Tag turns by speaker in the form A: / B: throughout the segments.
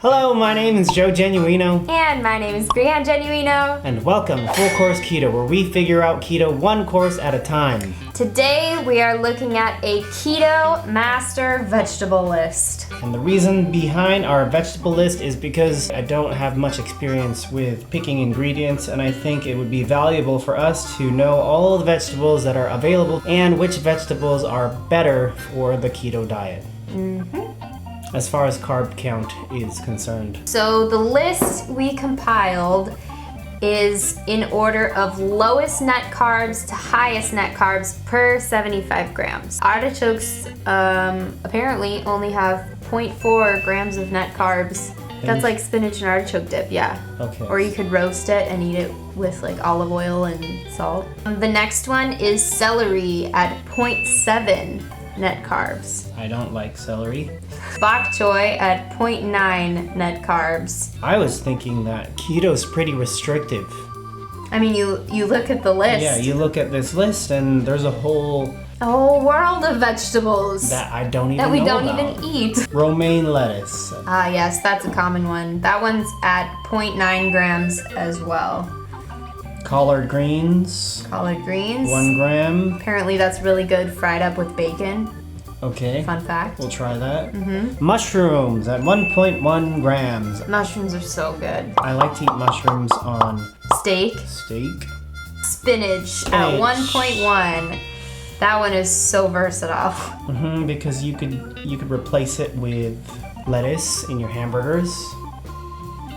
A: Hello, my name is Joe Genuino.
B: And my name is Brianne Genuino.
A: And welcome to Full Course Keto, where we figure out keto one course at a time.
B: Today we are looking at a keto master vegetable list.
A: And the reason behind our vegetable list is because I don't have much experience with picking ingredients, and I think it would be valuable for us to know all the vegetables that are available and which vegetables are better for the keto diet. As far as carb count is concerned.
B: So the list we compiled is in order of lowest net carbs to highest net carbs per 75 grams. Artichokes apparently only have 0.4 grams of net carbs. That's like spinach and artichoke dip, yeah.
A: Okay.
B: Or you could roast it and eat it with like olive oil and salt. The next one is celery at 0.7 net carbs.
A: I don't like celery.
B: Bok Choy at 0.9 net carbs.
A: I was thinking that keto's pretty restrictive.
B: I mean, you look at the list.
A: Yeah, you look at this list and there's a whole
B: world of vegetables
A: that I don't even
B: that we
A: know
B: don't
A: about.
B: even eat.
A: Romaine lettuce.
B: Ah, yes, that's a common one. That one's at 0.9 grams as well.
A: Collard greens.
B: Collard greens.
A: 1 gram.
B: Apparently that's really good fried up with bacon.
A: Okay.
B: Fun fact.
A: We'll try that. Mushrooms at 1.1 grams.
B: Mushrooms are so good.
A: I like to eat mushrooms on
B: Steak. Spinach at 1.1. That one is so versatile.
A: Because you could replace it with lettuce in your hamburgers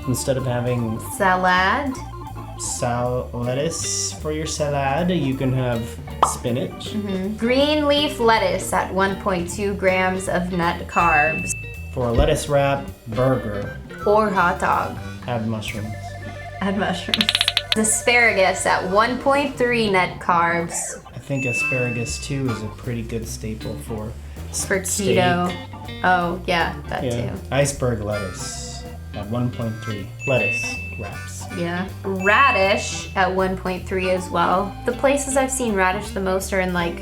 A: instead of having
B: Salad.
A: lettuce for your salad. You can have spinach.
B: Green leaf lettuce at 1.2 grams of net carbs.
A: For a lettuce wrap burger,
B: Or hot dog.
A: add mushrooms.
B: Add mushrooms. Asparagus at 1.3 net carbs.
A: I think asparagus too is a pretty good staple for
B: For
A: steak.
B: keto. Oh, yeah, that too.
A: Iceberg lettuce at 1.3. Lettuce wraps.
B: Yeah. Radish at 1.3 as well. The places I've seen radish the most are in like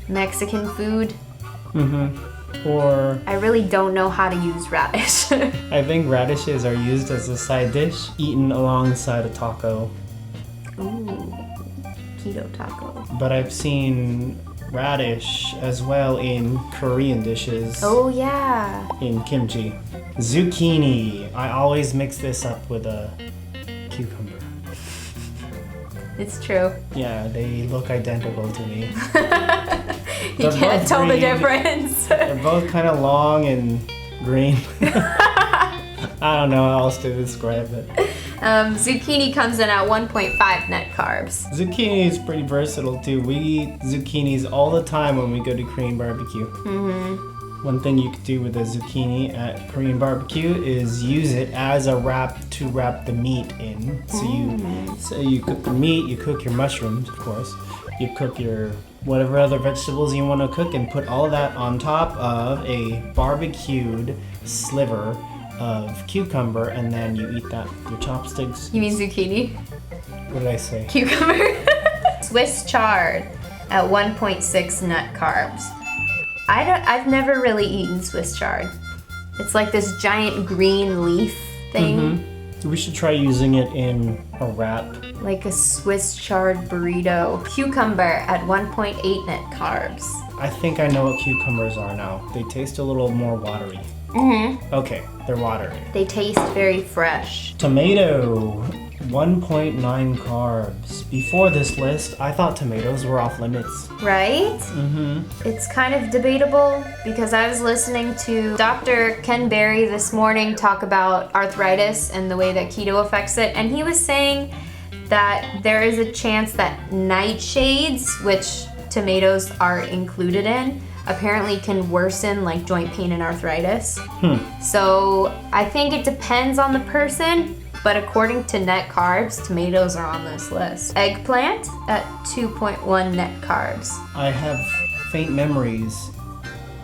B: Mexican food.
A: Or
B: I really don't know how to use radish.
A: I think radishes are used as a side dish, eaten alongside a taco.
B: Ooh, keto taco.
A: But I've seen radish as well in Korean dishes.
B: Oh yeah.
A: In kimchi. Zucchini. I always mix this up with a cucumber.
B: It's true.
A: Yeah, they look identical to me.
B: You can't tell the difference.
A: They're both kind of long and green. I don't know how else to describe it.
B: Zucchini comes in at 1.5 net carbs.
A: Zucchini is pretty versatile too. We eat zucchinis all the time when we go to Korean barbecue. One thing you could do with a zucchini at Korean barbecue is use it as a wrap to wrap the meat in. So you cook the meat, you cook your mushrooms, of course. You cook your whatever other vegetables you want to cook and put all of that on top of a barbecued sliver of cucumber, and then you eat that with your chopsticks.
B: You mean zucchini?
A: What did I say?
B: Cucumber. Swiss chard at 1.6 net carbs. I've never really eaten Swiss chard. It's like this giant green leaf thing.
A: We should try using it in a wrap.
B: Like a Swiss chard burrito. Cucumber at 1.8 net carbs.
A: I think I know what cucumbers are now. They taste a little more watery. Okay, they're watery.
B: They taste very fresh.
A: Tomato, 1.9 carbs. Before this list, I thought tomatoes were off limits.
B: Right? It's kind of debatable because I was listening to Dr. Ken Berry this morning talk about arthritis and the way that keto affects it, and he was saying that there is a chance that nightshades, which tomatoes are included in, apparently can worsen like joint pain and arthritis. So I think it depends on the person, but according to net carbs, tomatoes are on this list. Eggplant at 2.1 net carbs.
A: I have faint memories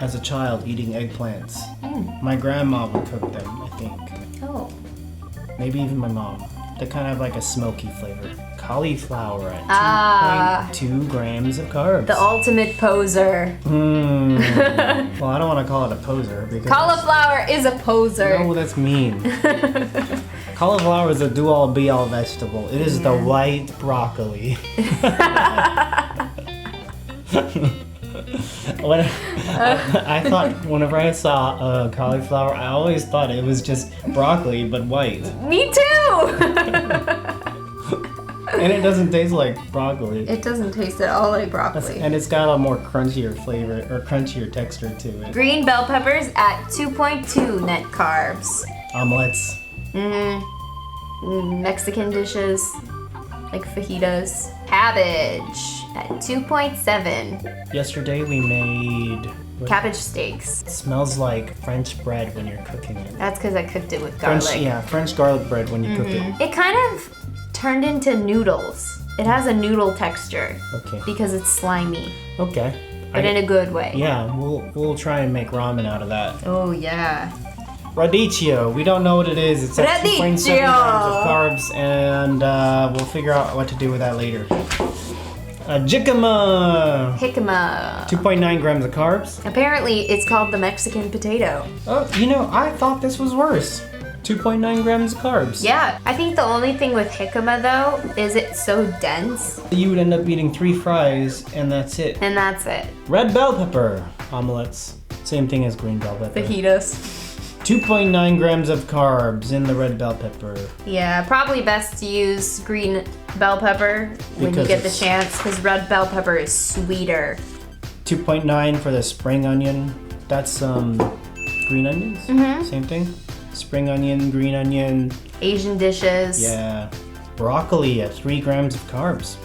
A: as a child eating eggplants. My grandma would cook them, I think.
B: Oh.
A: Maybe even my mom. They kind of have like a smoky flavor. cauliflower at 2.2 grams of carbs.
B: The ultimate poser.
A: Well, I don't want to call it a poser because
B: Cauliflower is a poser.
A: no, that's mean. Cauliflower is a do-all be-all vegetable. It is the white broccoli. I thought whenever I saw cauliflower, I always thought it was just broccoli but white.
B: Me too!
A: And it doesn't taste like broccoli.
B: It doesn't taste at all like broccoli.
A: And it's got a more crunchier flavor or crunchier texture to it.
B: Green bell peppers at 2.2 net carbs.
A: Omelets.
B: Mexican dishes like fajitas. Cabbage at 2.7.
A: Yesterday we made
B: Cabbage steaks.
A: It smells like French bread when you're cooking it.
B: That's because I cooked it with garlic.
A: French garlic bread when you cook it.
B: It kind of turned into noodles. It has a noodle texture.
A: Okay.
B: Because it's slimy.
A: Okay.
B: But in a good way.
A: Yeah, we'll try and make ramen out of that.
B: Oh yeah.
A: Radicchio. We don't know what it is. It's at 2.7 grams of
B: Radicchio.
A: carbs, and we'll figure out what to do with that later. Jicama.
B: Jicama.
A: 2.9 grams of carbs.
B: Apparently, it's called the Mexican potato.
A: Oh, I thought this was worse. 2.9 grams of carbs.
B: Yeah, I think the only thing with jicama though is it's so dense.
A: You would end up eating 3 fries, and that's it.
B: And that's it.
A: Red bell pepper omelets. Same thing as green bell pepper.
B: Fajitas.
A: 2.9 grams of carbs in the red bell pepper.
B: Yeah, probably best to use green bell pepper when you get the chance because red bell pepper is sweeter.
A: 2.9 for the spring onion. That's green onions. Same thing. Spring onion, green onion.
B: Asian dishes.
A: Yeah. Broccoli at 3 grams of carbs.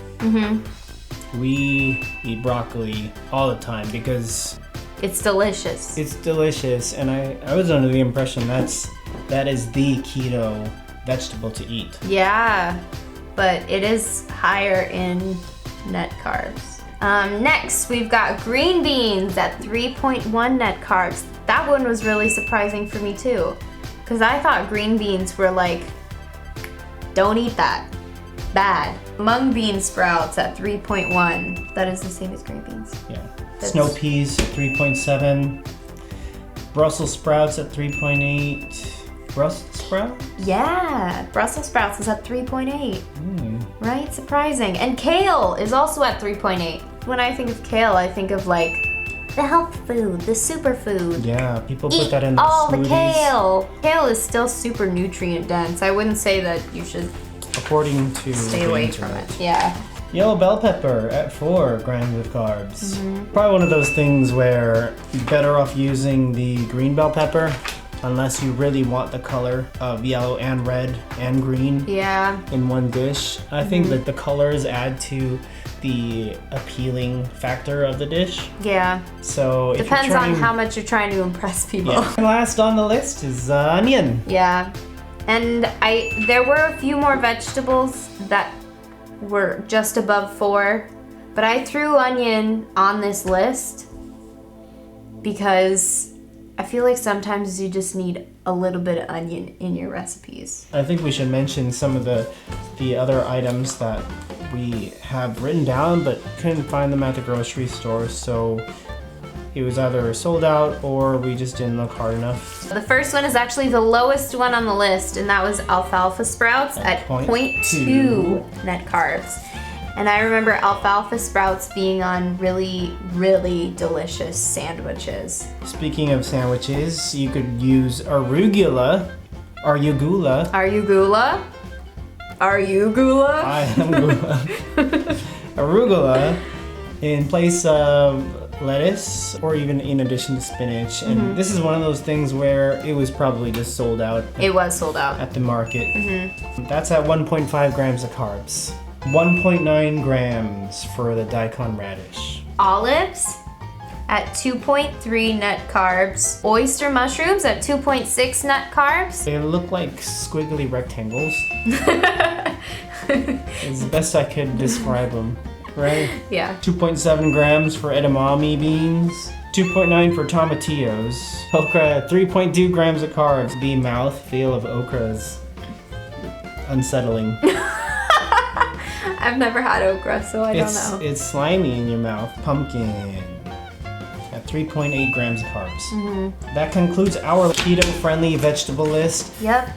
A: We eat broccoli all the time because
B: it's delicious.
A: It's delicious, and I was under the impression that is the keto vegetable to eat.
B: Yeah, but it is higher in net carbs. Next, we've got green beans at 3.1 net carbs. That one was really surprising for me too, because I thought green beans were like, don't eat that, bad. Mung Bean Sprouts at 3.1. That is the same as green beans.
A: Yeah. Snow peas at 3.7. Brussels sprouts at 3.8. Brussels sprouts?
B: Yeah, Brussels sprouts is at 3.8. Right? Surprising. And kale is also at 3.8. When I think of kale, I think of like the health food, the superfood.
A: Yeah, people put
B: Eat
A: that in the
B: all
A: smoothies.
B: the kale. Kale is still super nutrient dense. I wouldn't say that you should
A: according to
B: stay away from it. Yeah.
A: Yellow bell pepper at 4 grams of carbs. Probably one of those things where you're better off using the green bell pepper unless you really want the color of yellow and red and green in one dish. I think that the colors add to the appealing factor of the dish.
B: Yeah.
A: So if
B: depends
A: you're trying,
B: on how much you're trying to impress people.
A: Yeah. Last on the list is onion.
B: Yeah. And there were a few more vegetables that were just above 4, but I threw onion on this list because I feel like sometimes you just need a little bit of onion in your recipes.
A: I think we should mention some of the other items that we have written down but couldn't find them at the grocery store, so it was either sold out or we just didn't look hard enough.
B: The first one is actually the lowest one on the list, and that was alfalfa sprouts at 0.2 net carbs. And I remember alfalfa sprouts being on really, really delicious sandwiches.
A: Speaking of sandwiches, you could use arugula. Arugula.
B: Arugula? Arugula?
A: I am gula. Arugula in place of lettuce or even in addition to spinach. And this is one of those things where it was probably just sold out.
B: It was sold out.
A: At the market. That's at 1.5 grams of carbs. 1.9 grams for the daikon radish.
B: Olives at 2.3 net carbs. Oyster mushrooms at 2.6 net carbs.
A: They look like squiggly rectangles. It's the best I could describe them, right?
B: Yeah.
A: 2.7 grams for edamame beans. 2.9 for tomatillos. Okra, 3.2 grams of carbs. The mouthfeel of okra is unsettling.
B: I've never had okra, so I don't know.
A: It's slimy in your mouth. Pumpkin. At 3.8 grams of carbs. That concludes our keto-friendly vegetable list.
B: Yep.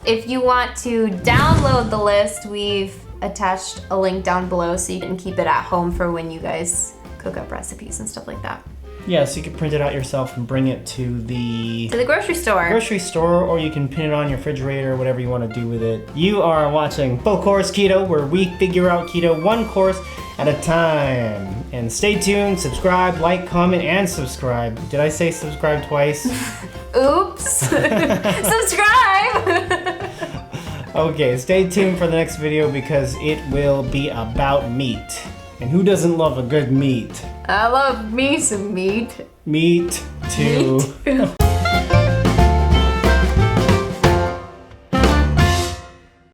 B: If you want to download the list, we've attached a link down below so you can keep it at home for when you guys cook up recipes and stuff like that.
A: Yeah, so you can print it out yourself and bring it to the
B: grocery store.
A: Or you can pin it on your refrigerator, whatever you want to do with it. You are watching Full Course Keto, where we figure out keto one course at a time. And stay tuned, subscribe, like, comment, and subscribe. Did I say subscribe twice?
B: Oops. Subscribe!
A: Okay, stay tuned for the next video because it will be about meat. And who doesn't love a good meat?
B: I love me some meat.
A: Meat too.